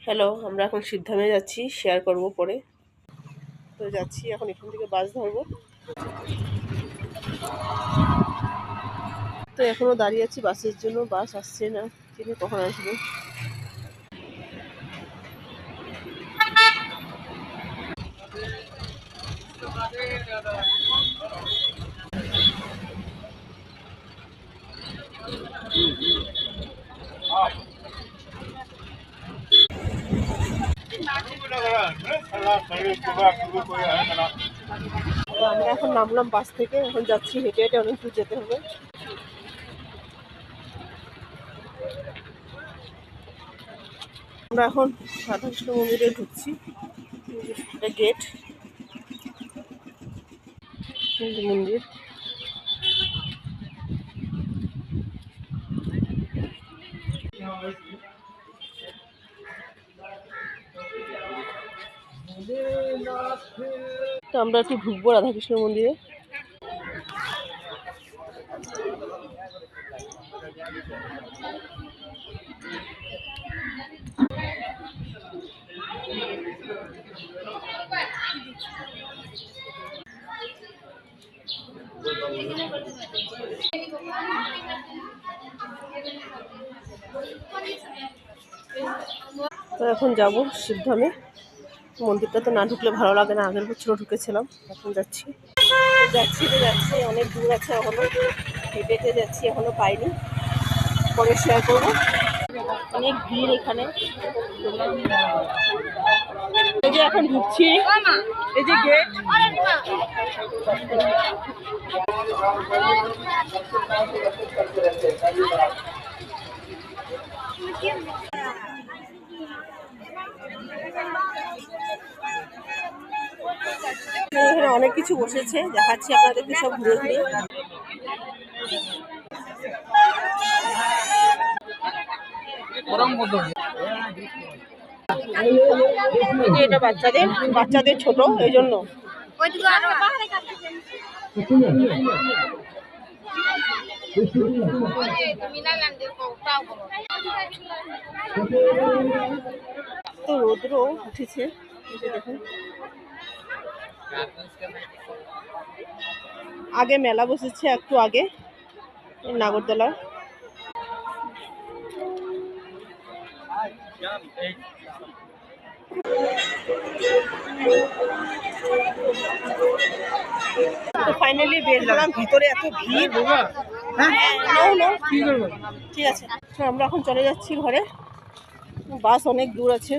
Hello, আমরা এখন সিদ্ধামে যাচ্ছি, শেয়ার করব পরে। তো যাচ্ছি এখন, এখান থেকে বাস ধরবো। তো এখনো দাঁড়িয়ে আছি বাসের জন্য, বাস আসছে না, তিনি কখন আসবে। আমরা এখন নামলাম বাস থেকে, এখন যাচ্ছি হেঁটে হেঁটে, অনেক দূর যেতে হবে। আমরা এখন রাধাকৃষ্ণ মন্দিরে ঢুকছি, এটা গেট মন্দির। তো আমরা একটু ঢুকবো রাধাকৃষ্ণ মন্দিরে। তো এখন যাব সিদ্ধামে। মন্দিরটা তো না ঢুকলে ভালো লাগে না, আগের বছরও ঢুকেছিলাম। এখন যাচ্ছি যাচ্ছি, অনেক দূর আছে এখনো, হেঁটে হেঁটে যাচ্ছি, এখনো পাইনি, পরে শেয়ার করবো। অনেক ভিড় এখানে। এই যে এখন ঢুকছি, এই যে গেট। এখানে অনেক কিছু বসেছে, দেখাচ্ছি আপনাদেরকে সব ঘুরে ঘুরে। এটা বাচ্চাদের ছোট, এই জন্য। তো রৌদ্র উঠেছে, দেখুন। আগে মেলা বসেছে, একটু আগে নাগরদোলা। তো ফাইনালি বের হলাম, ভিতরে এত ভিড়। ঠিক আছে, আমরা এখন চলে যাচ্ছি ঘরে। বাস অনেক দূর আছে।